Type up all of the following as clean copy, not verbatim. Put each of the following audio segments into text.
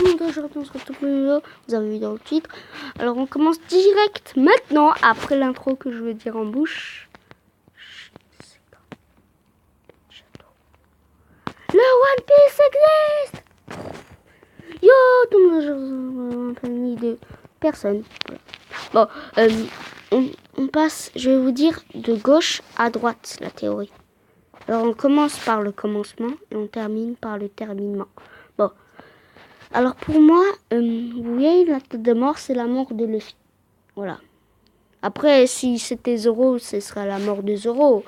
le monde, aujourd'hui on se retrouve pour une vidéo, vous avez vu dans le titre. Alors on commence direct maintenant, après l'intro que je veux dire en bouche. Le One Piece existe. Yo, tout le monde, compagnie de personne. Bon, on passe, je vais vous dire de gauche à droite la théorie. Alors on commence par le commencement et on termine par le terminement. Bon. Alors pour moi, vous voyez, la tête de mort, c'est la mort de Luffy. Voilà. Après, si c'était Zoro, ce serait la mort de Zoro.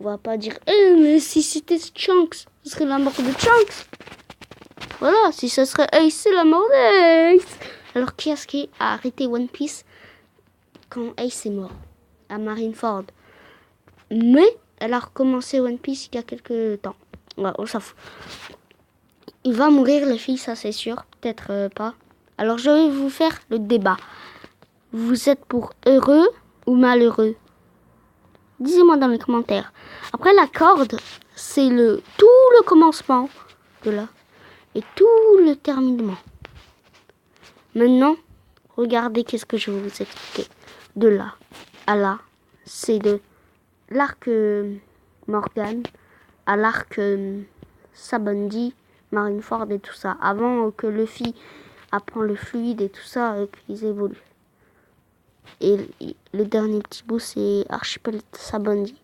On va pas dire, mais si c'était Shanks, ce serait la mort de Shanks. Voilà, si ce serait Ace, c'est la mort d'Ace. Alors qui est-ce qui a arrêté One Piece quand Ace est mort? À Marineford. Mais elle a recommencé One Piece il y a quelques temps. Ouais, on s'en fout. Il va mourir, le fils, ça c'est sûr. Peut-être pas. Alors je vais vous faire le débat. Vous êtes pour heureux ou malheureux? Dites-moi dans les commentaires. Après la corde, c'est tout le commencement de là. Et tout le terminement. Maintenant, regardez qu'est-ce que je vais vous expliquer. De là à là, c'est de l'arc Morgan à l'arc Sabaody, Marineford et tout ça. Avant que Luffy apprend le fluide et tout ça, qu'ils évoluent. Et le dernier petit bout, c'est Archipel Sabaody.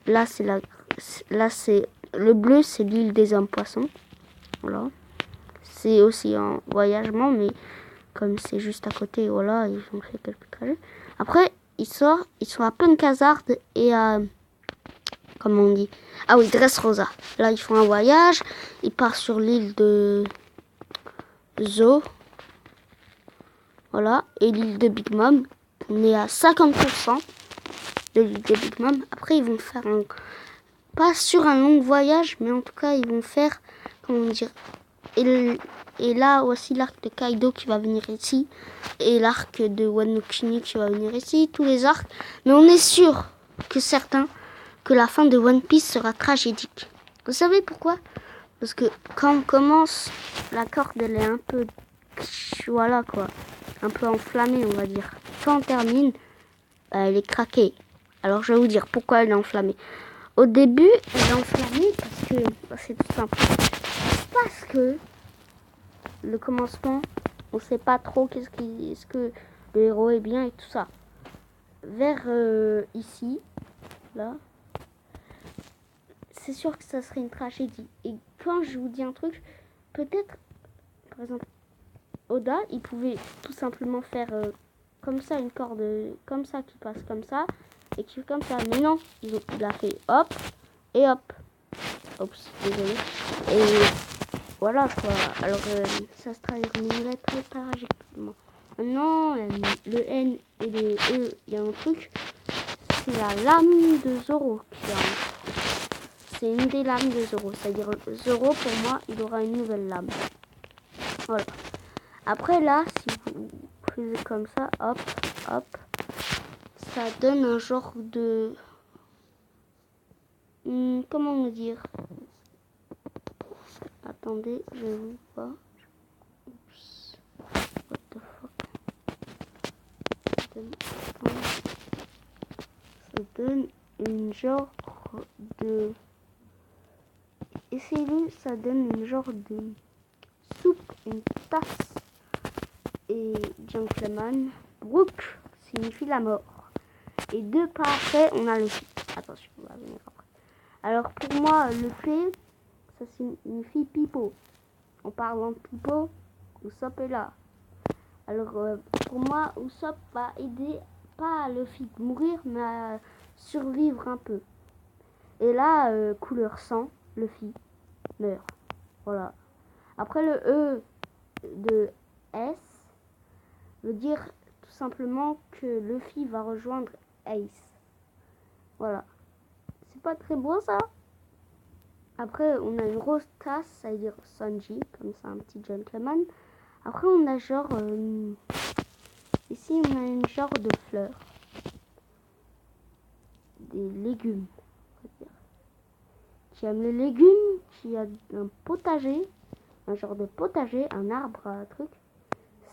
Là, c'est le bleu, c'est l'île des hommes poissons. Voilà. C'est aussi en voyagement, mais comme c'est juste à côté, voilà, ils ont fait quelques trajets. Après, ils sont à Punkazard et à... Comment on dit? Ah oui, Dressrosa. Là, ils font un voyage. Ils partent sur l'île de Zo. Voilà. Et l'île de Big Mom. On est à 50% de l'île de Big Mom. Après, ils vont faire pas sur un long voyage, mais en tout cas, ils vont faire... Comment dire? Et là aussi, l'arc de Kaido qui va venir ici. Et l'arc de Wano Kuni qui va venir ici. Tous les arcs. Mais on est sûr que que la fin de One Piece sera tragédique. Vous savez pourquoi? Parce que quand on commence, la corde elle est un peu, voilà quoi, un peu enflammée on va dire. Quand on termine, elle est craquée. Alors je vais vous dire pourquoi elle est enflammée. Au début, elle est enflammée parce que c'est tout simple. Parce que le commencement, on sait pas trop est-ce que le héros est bien et tout ça. Vers ici, là. C'est sûr que ça serait une tragédie. Et quand je vous dis un truc, peut-être, par exemple, Oda, il pouvait tout simplement faire comme ça, une corde comme ça qui passe comme ça, et qui fait comme ça. Mais non, il a fait hop, et hop. Oups, désolé. Et voilà quoi. Alors, ça se traduirait très tragiquement. Maintenant, le N et le E, il y a un truc, c'est la lame de Zoro qui a C'est une des lames de Zoro. C'est-à-dire Zoro, pour moi, il aura une nouvelle lame. Voilà. Après là, si vous faisiez comme ça, hop, hop, ça donne un genre de... comment me dire? Attendez, je vous vois. Oups. What the fuck? Ça donne une genre de... Essayez-le, ça donne une genre de soupe, une tasse. Et Gentleman, Brook signifie la mort. Et deux pas après, on a le fait. Attention, on va venir après. Alors pour moi, le fait, ça signifie pipeau. En parlant de pipeau, Usopp est là. Alors pour moi, Usopp va aider pas à Luffy de mourir, mais à survivre un peu. Et là, couleur sang, Luffy meurt. Voilà. Après le E de S veut dire tout simplement que Luffy va rejoindre Ace. Voilà. C'est pas très beau ça? Après, on a une rose tasse, ça veut dire Sanji, comme ça, un petit gentleman. Après, on a genre... ici, on a une genre de fleurs. Des légumes, on va dire. Qui aime les légumes, qui a un potager, un genre de potager, un arbre, un truc.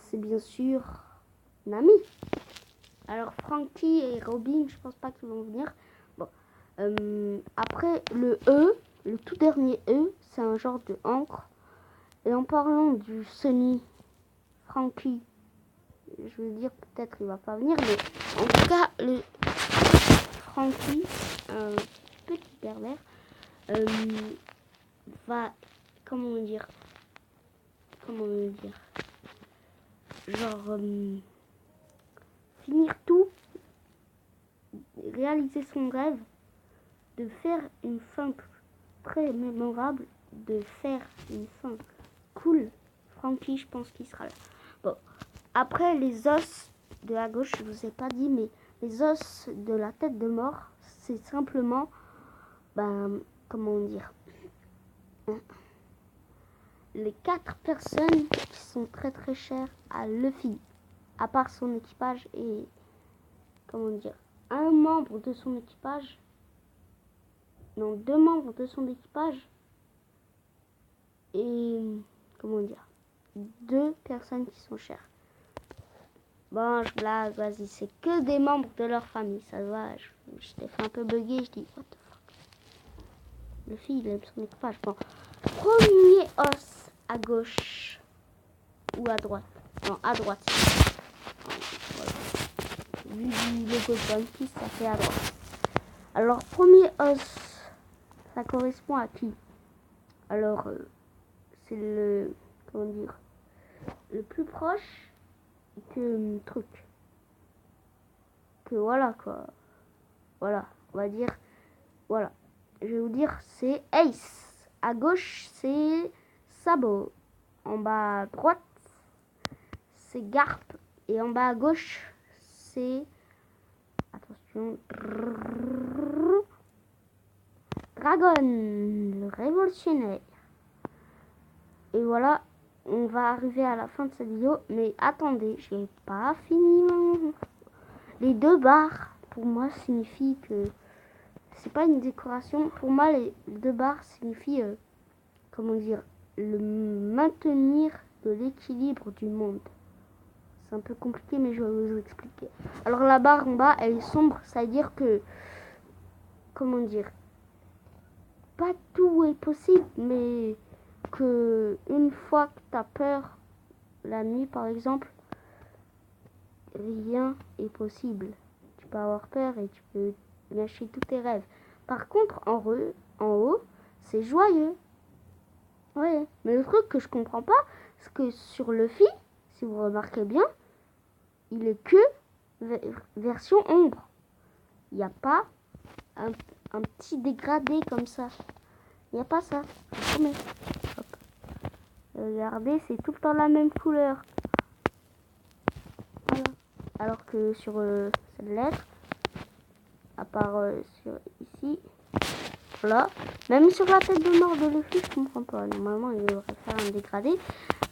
C'est bien sûr Nami. Alors Frankie et Robin, je pense pas qu'ils vont venir. Bon, après le E, le tout dernier E, c'est un genre de encre. Et en parlant du Sunny, Frankie, je veux dire peut-être il va pas venir, mais en tout cas le Frankie, un petit pervers, va comment dire, genre finir tout, réaliser son rêve de faire une fin très mémorable, de faire une fin cool. Frankie, je pense qu'il sera là. Bon, après les os de la gauche, je vous ai pas dit, mais les os de la tête de mort, c'est simplement, comment dire, les 4 personnes qui sont très très chères à Luffy, à part son équipage et, comment dire, un membre de son équipage, non, 2 membres de son équipage et, comment dire, 2 personnes qui sont chères. Bon, je blague, vas-y, c'est que des membres de leur famille, ça va, je t'ai fait un peu bugger, je dis, what the fuck. Luffy, il aime son équipage. Bon, premier os à gauche ou à droite. Non, à droite. Voilà. Vu du logo de One Piece, ça fait à droite. Alors, premier os, ça correspond à qui? Alors, c'est le, comment dire, le plus proche que truc. Que voilà, quoi. Voilà, on va dire, voilà. Je vais vous dire, c'est Ace. À gauche, c'est Sabo. En bas à droite, c'est Garp. Et en bas à gauche, c'est... Attention. Dragon, le révolutionnaire. Et voilà, on va arriver à la fin de cette vidéo. Mais attendez, j'ai pas fini. Les 2 barres, pour moi, signifient que... C'est pas une décoration. Pour moi, les 2 barres signifient... comment dire, le maintenir de l'équilibre du monde. C'est un peu compliqué, mais je vais vous expliquer. Alors la barre en bas, elle est sombre, c'est-à-dire que, comment dire, pas tout est possible, mais que une fois que tu as peur, la nuit par exemple, rien est possible. Tu peux avoir peur et tu peux lâcher tous tes rêves. Par contre, en haut, c'est joyeux. Ouais, mais le truc que je comprends pas, c'est que sur Luffy, si vous remarquez bien, il est que version ombre. Il n'y a pas un petit dégradé comme ça. Il n'y a pas ça. Je promets. Hop. Regardez, c'est tout le temps la même couleur. Voilà. Alors que sur cette lettre, à part sur ici, voilà. Même sur la tête de mort de Luffy, je comprends pas. Normalement, il devrait faire un dégradé.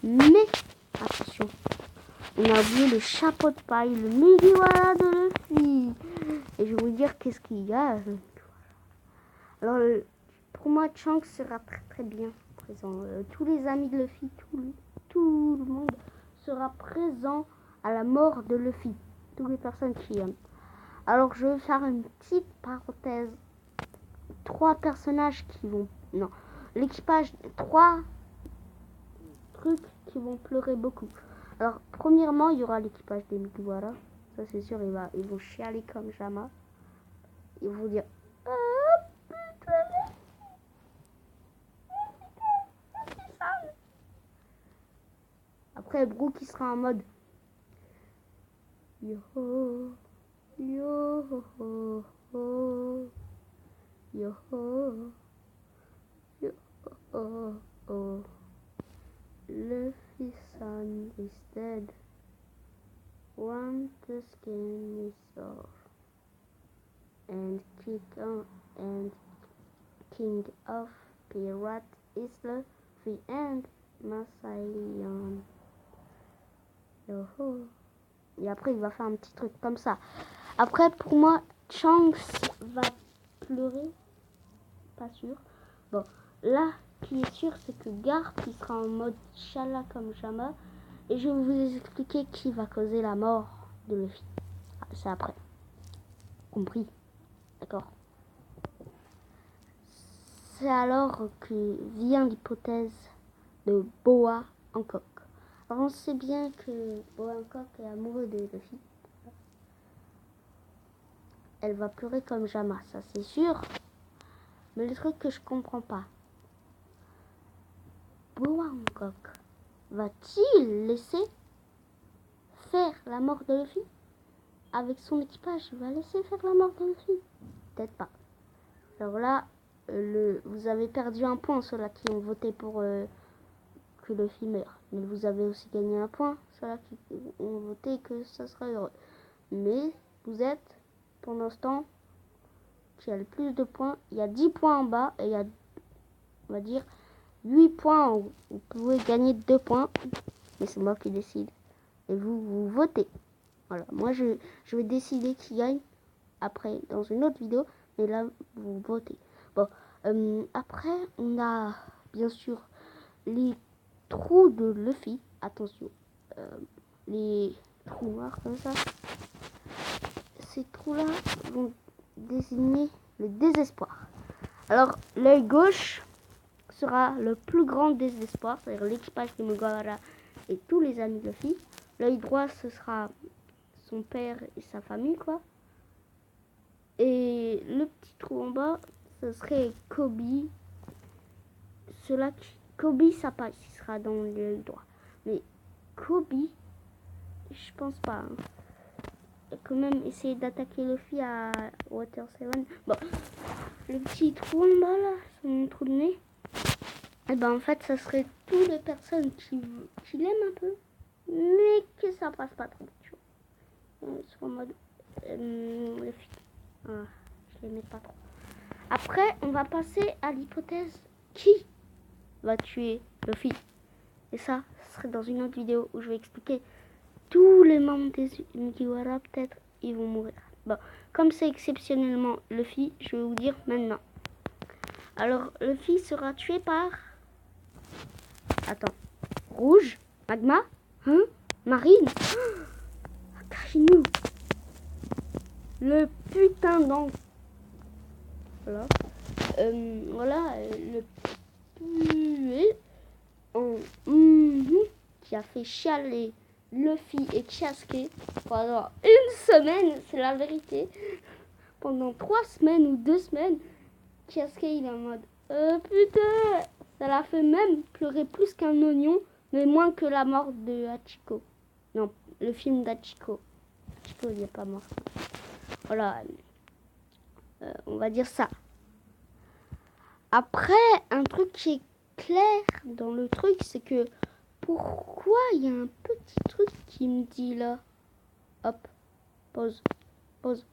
Mais, attention. On a oublié le chapeau de paille, le Mugiwara de Luffy. Et je vais vous dire qu'est-ce qu'il y a. Alors, pour moi, Shanks sera très très bien présent. Tous les amis de Luffy, tout le monde sera présent à la mort de Luffy. Toutes les personnes qui aiment. Alors, je vais faire une petite parenthèse. 3 personnages qui vont... Non, l'équipage, 3 trucs qui vont pleurer beaucoup. Alors, premièrement, il y aura l'équipage des Mugiwara. Ça, c'est sûr, ils vont chialer comme jamais. Ils vont dire... Après, Brook, il sera en mode... Yo, yo, yo, yo, yo, oh. Luffy-san is dead. Want the skin is off. And King of Pirate is Luffy and Masayan. Yoho. Et après, il va faire un petit truc comme ça. Après, pour moi, Shanks va pleurer. Pas sûr. Bon, là, qui est sûr, c'est que Garp il sera en mode Chala comme Jama. Et je vais vous expliquer qui va causer la mort de Luffy. Ah, c'est après. Compris. D'accord. C'est alors que vient l'hypothèse de Boa Hancock. Alors on sait bien que Boa Hancock est amoureux de Luffy. Elle va pleurer comme Jama, ça c'est sûr. Mais le truc que je comprends pas, Boa Hancock va-t-il laisser faire la mort de Luffy? Avec son équipage, il va laisser faire la mort de Luffy? Peut-être pas. Alors là, vous avez perdu un point, ceux-là qui ont voté pour que Luffy meure. Mais vous avez aussi gagné un point, ceux-là qui ont voté que ça sera heureux. Mais vous êtes, pour l'instant, qui a le plus de points. Il y a 10 points en bas et il y a, on va dire, 8 points en haut. Vous pouvez gagner 2 points, mais c'est moi qui décide. Et vous votez. Voilà, moi je vais décider qui gagne après dans une autre vidéo, mais là vous votez. Bon, après on a bien sûr les trous de Luffy. Attention, les trous noirs comme ça. Ces trous-là vont désigner le désespoir. Alors l'œil gauche sera le plus grand désespoir, c'est-à-dire l'équipage de Mugiwara et tous les amis de Luffy. L'œil droit, ce sera son père et sa famille, quoi. Et le petit trou en bas, ce serait Kobe. Kobe Sappai, il sera dans l'œil droit. Mais Kobe, je pense pas. Hein. Il a quand même essayé d'attaquer Luffy à Water 7. Bon, le petit trou en bas là, son trou de nez. Et ben en fait, ça serait toutes les personnes qui l'aiment un peu, mais que ça passe pas trop. Sur en mode Luffy. Ah, je l'aimais pas trop. Après, on va passer à l'hypothèse qui va tuer Luffy. Et ça, ce serait dans une autre vidéo où je vais expliquer tous les membres des Mugiwara, peut-être, ils vont mourir. Bon, comme c'est exceptionnellement Luffy, je vais vous dire maintenant. Alors, Luffy sera tué par... Attends. Rouge, Magma, hein, Marine, Akainu. Le putain d'encre. Voilà. Voilà, le puer en qui a fait chialer Luffy et Chasuke pendant une semaine, c'est la vérité. Pendant 3 semaines ou 2 semaines, Chasuke il est en mode putain, ça l'a fait même pleurer plus qu'un oignon, mais moins que la mort de Hachiko. Non, le film d'Hachiko. Hachiko il n'est pas mort. Voilà, on va dire ça. Après, un truc qui est clair dans le truc, c'est que pourquoi il y a un petit truc qui me dit là. Hop, pause, pause.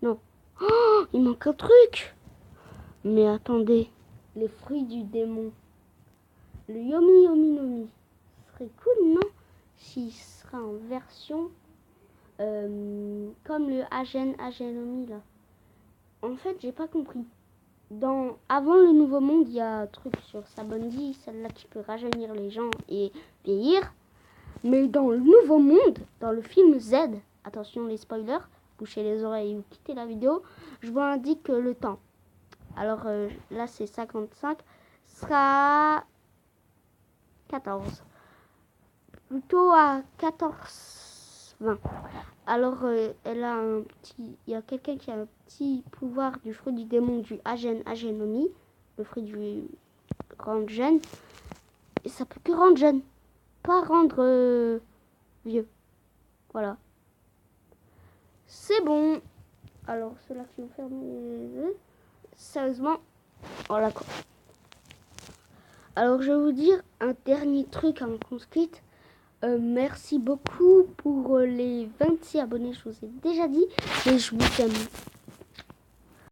Non. Oh, il manque un truc. Mais attendez, les fruits du démon. Le Yomi Yomi Nomi. Ce serait cool, non? S'il sera en version comme le Agen Agenomi là. En fait, j'ai pas compris. Avant le Nouveau Monde, il y a un truc sur Sabondi, celle-là qui peut rajeunir les gens et vieillir. Mais dans le Nouveau Monde, dans le film Z, attention les spoilers, bouchez les oreilles ou quittez la vidéo, je vous indique le temps. Alors là c'est 55, sera 14. Plutôt à 14-20. Alors elle a il y a quelqu'un qui a un petit pouvoir du fruit du démon du Agen Agenomi, le fruit du rendre jeune. Et ça peut que rendre jeune, pas rendre vieux. Voilà. C'est bon. Alors ceux-là qui ont fermé les yeux, sérieusement, voilà quoi. Alors je vais vous dire un dernier truc avant qu'on se quitte. Merci beaucoup pour les 26 abonnés, je vous ai déjà dit. Et je vous aime